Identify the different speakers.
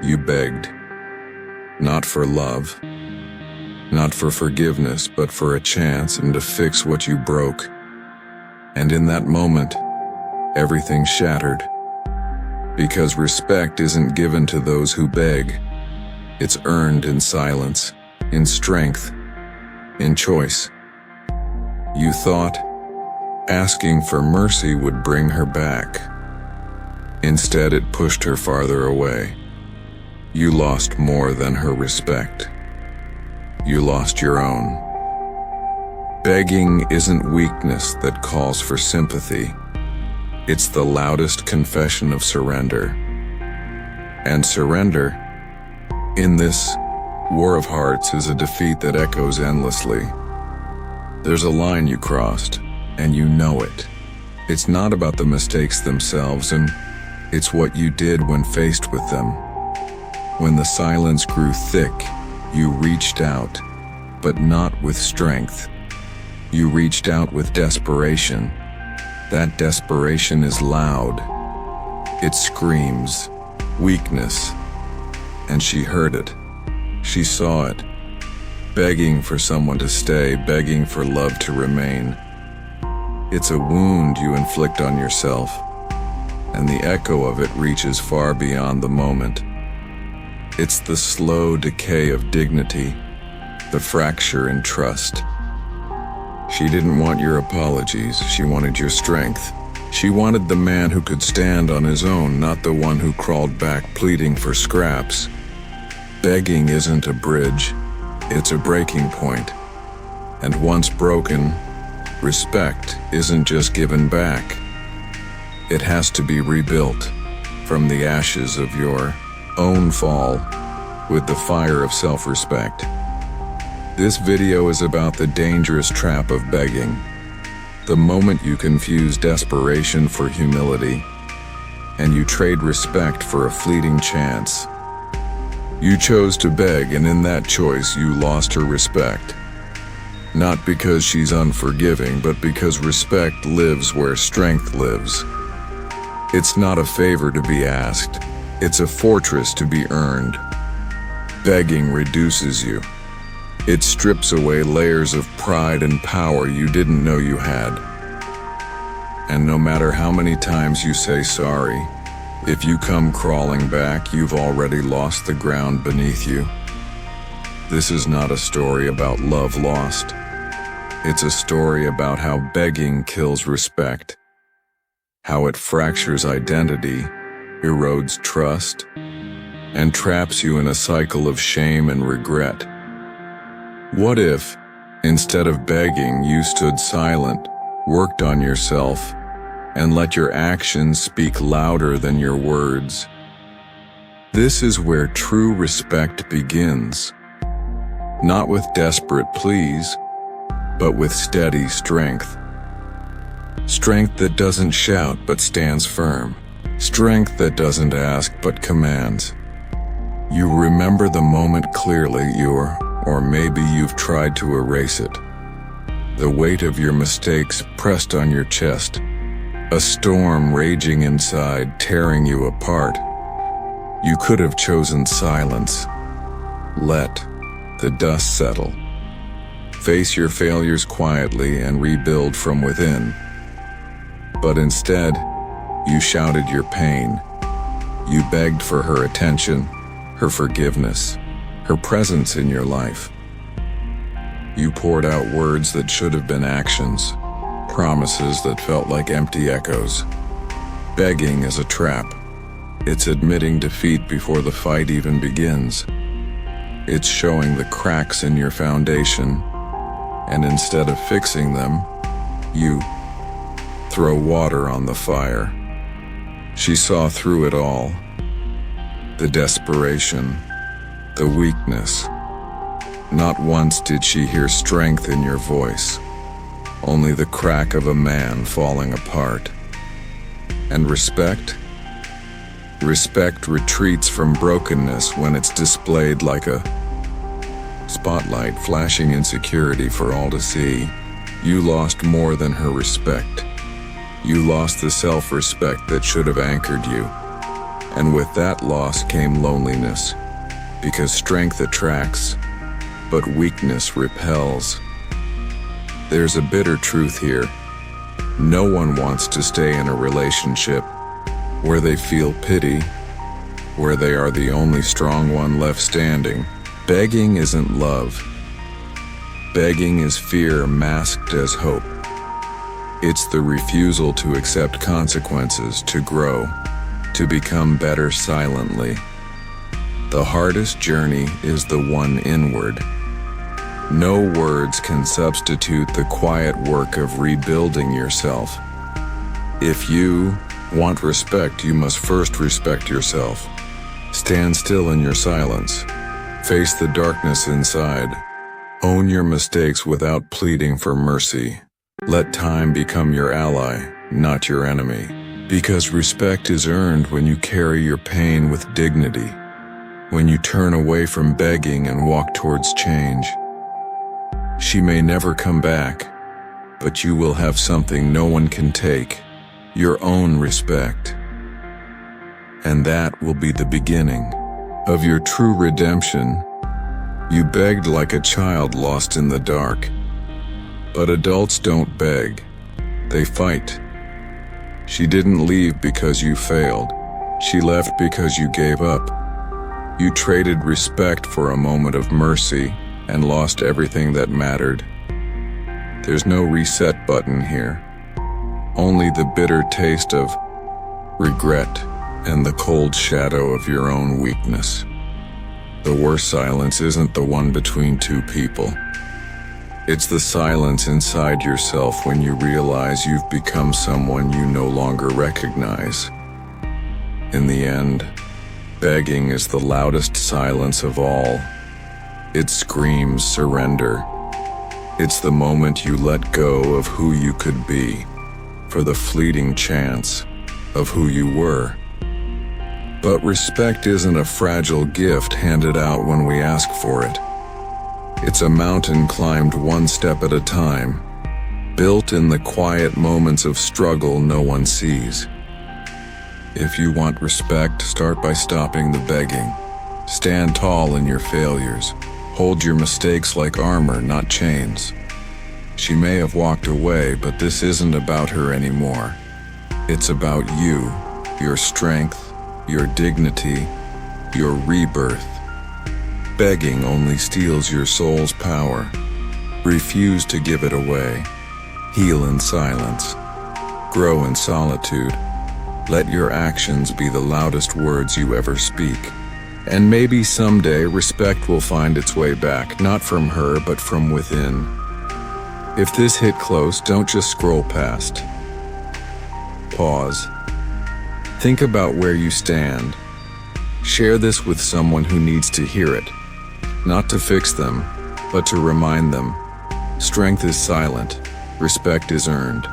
Speaker 1: you begged. Not for love, not for forgiveness, but for a chance and to fix what you broke. And in that moment, everything shattered. Because respect isn't given to those who beg. It's earned in silence, in strength, in choice. You thought asking for mercy would bring her back. Instead, it pushed her farther away. You lost more than her respect. You lost your own. Begging isn't weakness that calls for sympathy. It's the loudest confession of surrender. And surrender, in this war of hearts, is a defeat that echoes endlessly. There's a line you crossed, and you know it. It's not about the mistakes themselves, and it's what you did when faced with them. When the silence grew thick, you reached out, but not with strength. You reached out with desperation. That desperation is loud. It screams weakness. And she heard it. She saw it. Begging for someone to stay, begging for love to remain. It's a wound you inflict on yourself, and the echo of it reaches far beyond the moment. It's the slow decay of dignity, the fracture in trust. She didn't want your apologies, she wanted your strength. She wanted the man who could stand on his own, not the one who crawled back pleading for scraps. Begging isn't a bridge, it's a breaking point. And once broken, respect isn't just given back. It has to be rebuilt from the ashes of your own fall with the fire of self-respect. This video is about the dangerous trap of begging. The moment you confuse desperation for humility, and you trade respect for a fleeting chance. You chose to beg, and in that choice you lost her respect. Not because she's unforgiving, but because respect lives where strength lives. It's not a favor to be asked, it's a fortress to be earned. Begging reduces you. It strips away layers of pride and power you didn't know you had. And no matter how many times you say sorry, if you come crawling back, you've already lost the ground beneath you. This is not a story about love lost. It's a story about how begging kills respect, how it fractures identity, erodes trust, and traps you in a cycle of shame and regret. What if, instead of begging, you stood silent, worked on yourself, and let your actions speak louder than your words? This is where true respect begins. Not with desperate pleas, but with steady strength. Strength that doesn't shout but stands firm. Strength that doesn't ask but commands. You remember the moment clearly, or maybe you've tried to erase it. The weight of your mistakes pressed on your chest, a storm raging inside, tearing you apart. You could have chosen silence. Let the dust settle. Face your failures quietly and rebuild from within. But instead, you shouted your pain. You begged for her attention, her forgiveness, her presence in your life. You poured out words that should have been actions, promises that felt like empty echoes. Begging is a trap. It's admitting defeat before the fight even begins. It's showing the cracks in your foundation, and instead of fixing them, you throw water on the fire. She saw through it all. The desperation, the weakness. Not once did she hear strength in your voice, only the crack of a man falling apart. And respect? Respect retreats from brokenness when it's displayed like a spotlight flashing insecurity for all to see. You lost more than her respect. You lost the self-respect that should have anchored you. And with that loss came loneliness, because strength attracts, but weakness repels. There's a bitter truth here. No one wants to stay in a relationship where they feel pity, where they are the only strong one left standing. Begging isn't love. Begging is fear masked as hope. It's the refusal to accept consequences, to grow, to become better silently. The hardest journey is the one inward. No words can substitute the quiet work of rebuilding yourself. If you want respect, you must first respect yourself. Stand still in your silence. Face the darkness inside. Own your mistakes without pleading for mercy. Let time become your ally, not your enemy. Because respect is earned when you carry your pain with dignity, when you turn away from begging and walk towards change. She may never come back, but you will have something no one can take, your own respect. And that will be the beginning of your true redemption. You begged like a child lost in the dark. But adults don't beg, they fight. She didn't leave because you failed. She left because you gave up. You traded respect for a moment of mercy and lost everything that mattered. There's no reset button here. Only the bitter taste of regret and the cold shadow of your own weakness. The worst silence isn't the one between two people. It's the silence inside yourself when you realize you've become someone you no longer recognize. In the end, begging is the loudest silence of all. It screams surrender. It's the moment you let go of who you could be for the fleeting chance of who you were. But respect isn't a fragile gift handed out when we ask for it. It's a mountain climbed one step at a time, built in the quiet moments of struggle no one sees. If you want respect, start by stopping the begging. Stand tall in your failures. Hold your mistakes like armor, not chains. She may have walked away, but this isn't about her anymore. It's about you, your strength, your dignity, your rebirth. Begging only steals your soul's power. Refuse to give it away. Heal in silence. Grow in solitude. Let your actions be the loudest words you ever speak. And maybe someday respect will find its way back, not from her, but from within. If this hit close, don't just scroll past. Pause. Think about where you stand. Share this with someone who needs to hear it. Not to fix them, but to remind them. Strength is silent. Respect is earned.